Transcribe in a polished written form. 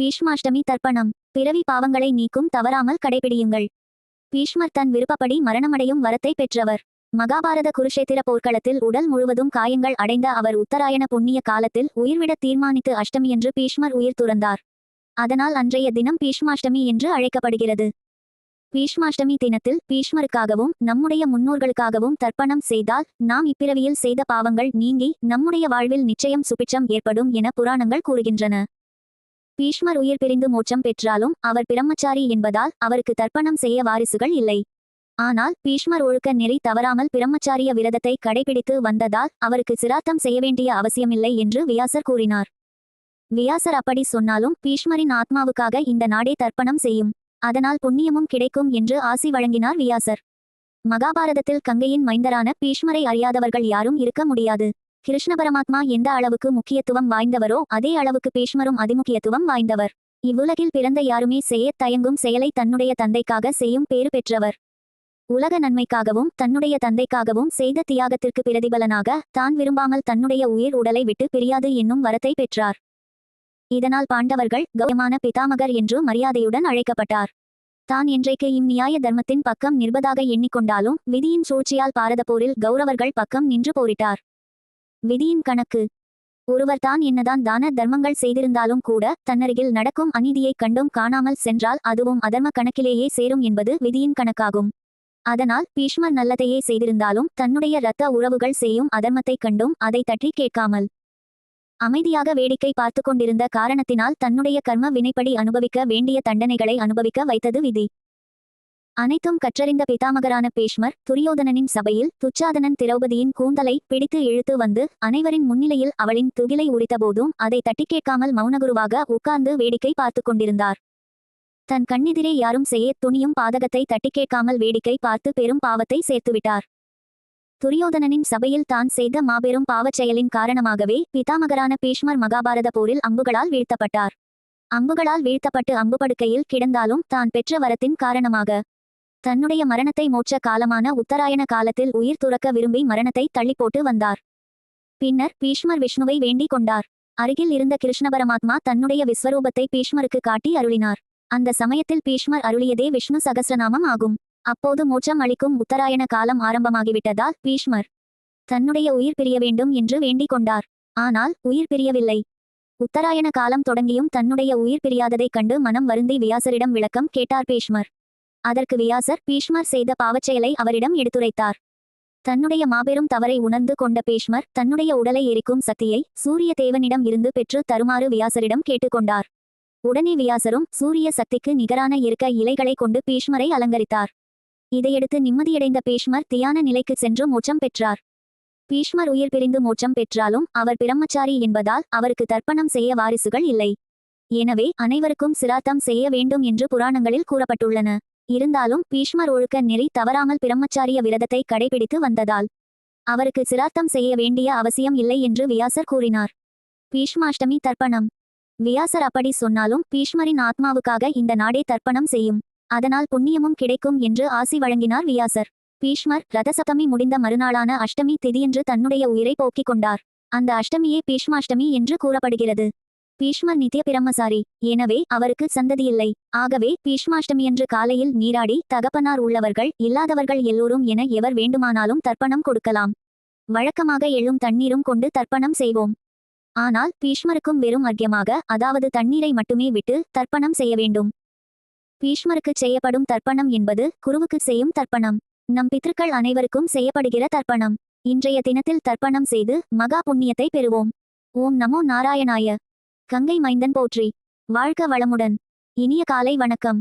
பீஷ்மாஷ்டமி தர்ப்பணம். பிறவி பாவங்களை நீக்கும், தவறாமல் கடைபிடியுங்கள். பீஷ்மர் தன் விருப்பப்படி மரணமடையும் வரத்தை பெற்றவர். மகாபாரத குருஷேத்திர போர்க்களத்தில் உடல் முழுவதும் காயங்கள் அடைந்த அவர் உத்தராயண புண்ணிய காலத்தில் உயிர்விட தீர்மானித்து அஷ்டமியன்று பீஷ்மர் உயிர் துறந்தார். அதனால் அன்றைய தினம் பீஷ்மாஷ்டமி என்று அழைக்கப்படுகிறது. பீஷ்மாஷ்டமி தினத்தில் பீஷ்மருக்காகவும் நம்முடைய முன்னோர்களுக்காகவும் தர்ப்பணம் செய்தால் நாம் இப்பிறவியில் செய்த பாவங்கள் நீங்கி நம்முடைய வாழ்வில் நிச்சயம் சுபிட்சம் ஏற்படும் என புராணங்கள் கூறுகின்றன. பீஷ்மர் உயிர் பிரிந்து மோட்சம் பெற்றாலும் அவர் பிரம்மச்சாரி என்பதால் அவருக்கு தர்ப்பணம் செய்ய வாரிசுகள் இல்லை. ஆனால் பீஷ்மர் ஒழுக்க நெறி தவறாமல் பிரம்மச்சாரிய விரதத்தை கடைபிடித்து வந்ததால் அவருக்கு சிராத்தம் செய்ய வேண்டிய அவசியமில்லை என்று வியாசர் கூறினார். வியாசர் அப்படி சொன்னாலும் பீஷ்மரின் ஆத்மாவுக்காக இந்த நாடே தர்ப்பணம் செய்யும், அதனால் புண்ணியமும் கிடைக்கும் என்று ஆசி வழங்கினார் வியாசர். மகாபாரதத்தில் கங்கையின் மைந்தரான பீஷ்மரை அறியாதவர்கள் யாரும் இருக்க முடியாது. கிருஷ்ண பரமாத்மா எந்த அளவுக்கு முக்கியத்துவம் வாய்ந்தவரோ அதே அளவுக்கு பீஷ்மரும் அதிமுக்கியத்துவம் வாய்ந்தவர். இவ்வுலகில் பிறந்த யாருமே செய்யத் தயங்கும் செயலை தன்னுடைய தந்தைக்காக செய்யும் பேறு பெற்றவர். உலக நன்மைக்காகவும் தன்னுடைய தந்தைக்காகவும் செய்த தியாகத்திற்கு பிரதிபலனாக தான் விரும்பாமல் தன்னுடைய உயிர் உடலை விட்டு பிரியாது என்னும் வரத்தை பெற்றார். இதனால் பாண்டவர்கள் கௌரவமான பிதாமகர் என்று மரியாதையுடன் அழைக்கப்பட்டார். தான் என்றைக்கு நியாய தர்மத்தின் பக்கம் நிற்பதாக எண்ணிக்கொண்டாலும் விதியின் சூழ்ச்சியால் பாரத போரில் கௌரவர்கள் பக்கம் நின்று போரிட்டார். விதியின் கணக்கு. ஒருவர் தான் என்னதான் தான தர்மங்கள் செய்திருந்தாலும் கூட தன்னருகில் நடக்கும் அநீதியைக் கண்டும் காணாமல் சென்றால் அதுவும் அதர்ம கணக்கிலேயே சேரும் என்பது விதியின் கணக்காகும். அதனால் பீஷ்மர் நல்லதையே செய்திருந்தாலும் தன்னுடைய இரத்த உறவுகள் செய்யும் அதர்மத்தைக் கண்டும் அதை தட்டி கேட்காமல் அமைதியாக வேடிக்கை பார்த்து கொண்டிருந்த காரணத்தினால் தன்னுடைய கர்ம வினைப்படி அனுபவிக்க வேண்டிய தண்டனைகளை அனுபவிக்க வைத்தது விதி. அனைத்தும் கற்றறிந்த பிதாமகரான பீஷ்மர் துரியோதனனின் சபையில் துச்சாதனன் திரௌபதியின் கூந்தலை பிடித்து இழுத்து வந்து அனைவரின் முன்னிலையில் அவளின் துகிலை உரித்தபோதும் அதை தட்டி கேட்காமல் மௌனகுருவாக உட்கார்ந்து வேடிக்கை பார்த்து கொண்டிருந்தார். தன் கண்ணெதிரே யாரும் செய்ய துணியும் பாதகத்தை தட்டி கேட்காமல் வேடிக்கை பார்த்து பெரும் பாவத்தை சேர்த்துவிட்டார். துரியோதனனின் சபையில் தான் செய்த மாபெரும் பாவச் செயலின் காரணமாகவே பிதாமகரான பீஷ்மர் மகாபாரத போரில் அம்புகளால் வீழ்த்தப்பட்டார். அம்புகளால் வீழ்த்தப்பட்டு அம்புபடுக்கையில் கிடந்தாலும் தான் பெற்ற வரத்தின் காரணமாக தன்னுடைய மரணத்தை மோட்ச காலமான உத்தராயண காலத்தில் உயிர் துறக்க விரும்பி மரணத்தை தள்ளிப்போட்டு வந்தார். பின்னர் பீஷ்மர் விஷ்ணுவை வேண்டிக் கொண்டார். அருகில் இருந்த கிருஷ்ண பரமாத்மா தன்னுடைய விஸ்வரூபத்தை பீஷ்மருக்கு காட்டி அருளினார். அந்த சமயத்தில் பீஷ்மர் அருளியதே விஷ்ணு சகஸ்ரநாமம் ஆகும். அப்போது மோட்சம் அளிக்கும் உத்தராயண காலம் ஆரம்பமாகிவிட்டதால் பீஷ்மர் தன்னுடைய உயிர் பிரிய வேண்டும் என்று வேண்டிக் கொண்டார். ஆனால் உயிர் பிரியவில்லை. உத்தராயண காலம் தொடங்கியும் தன்னுடைய உயிர் பிரியாததைக் கண்டு மனம் வருந்தி வியாசரிடம் விளக்கம் கேட்டார் பீஷ்மர். அதற்கு வியாசர் பீஷ்மர் செய்த பாவச்செயலை அவரிடம் எடுத்துரைத்தார். தன்னுடைய மாபெரும் தவறை உணர்ந்து கொண்ட பீஷ்மர் தன்னுடைய உடலை எரிக்கும் சக்தியை சூரிய தேவனிடம் இருந்து பெற்று தருமாறு வியாசரிடம் கேட்டுக்கொண்டார். உடனே வியாசரும் சூரிய சக்திக்கு நிகரான இருக்க இலைகளை கொண்டு பீஷ்மரை அலங்கரித்தார். இதையடுத்து நிம்மதியடைந்த பீஷ்மர் தியான நிலைக்கு சென்று மோட்சம் பெற்றார். பீஷ்மர் உயிர் பிரிந்து மோட்சம் பெற்றாலும் அவர் பிரம்மச்சாரி என்பதால் அவருக்கு தர்ப்பணம் செய்ய வாரிசுகள் இல்லை. எனவே அனைவருக்கும் சிராத்தம் செய்ய வேண்டும் என்று புராணங்களில் கூறப்பட்டுள்ளன. இருந்தாலும் பீஷ்மர் ஒழுக்க நெறி தவறாமல் பிரம்மச்சாரிய விரதத்தை கடைபிடித்து வந்ததால் அவருக்கு சிராத்தம் செய்ய வேண்டிய அவசியம் இல்லை என்று வியாசர் கூறினார். பீஷ்மாஷ்டமி தர்ப்பணம். வியாசர் அப்படி சொன்னாலும் பீஷ்மரின் ஆத்மாவுக்காக இந்த நாடே தர்ப்பணம் செய்யும், அதனால் புண்ணியமும் கிடைக்கும் என்று ஆசி வழங்கினார் வியாசர். பீஷ்மர் ரதசப்தமி முடிந்த மறுநாளான அஷ்டமி திதியன்று தன்னுடைய உயிரை போக்கிக் கொண்டார். அந்த அஷ்டமியே பீஷ்மாஷ்டமி என்று கூறப்படுகிறது. பீஷ்மர் நித்திய பிரம்மசாரி, எனவே அவருக்கு சந்ததியில்லை. ஆகவே பீஷ்மாஷ்டமியன்று காலையில் நீராடி தகப்பனார் உள்ளவர்கள் இல்லாதவர்கள் எல்லோரும் என எவர் வேண்டுமானாலும் தர்ப்பணம் கொடுக்கலாம். வழக்கமாக எழும் தண்ணீரும் கொண்டு தர்ப்பணம் செய்வோம். ஆனால் பீஷ்மருக்கும் வெறும் அர்க்கியமாக, அதாவது தண்ணீரை மட்டுமே விட்டு தர்ப்பணம் செய்ய வேண்டும். பீஷ்மருக்கு செய்யப்படும் தர்ப்பணம் என்பது குருவுக்கு செய்யும் தர்ப்பணம். நம் பித்ருக்கள் அனைவருக்கும் செய்யப்படுகிற தர்ப்பணம். இன்றைய தினத்தில் தர்ப்பணம் செய்து மகா புண்ணியத்தை பெறுவோம். ஓம் நமோ நாராயணாய. கங்கை மைந்தன் போற்றி. வாழ்க வளமுடன். இனிய காலை வணக்கம்.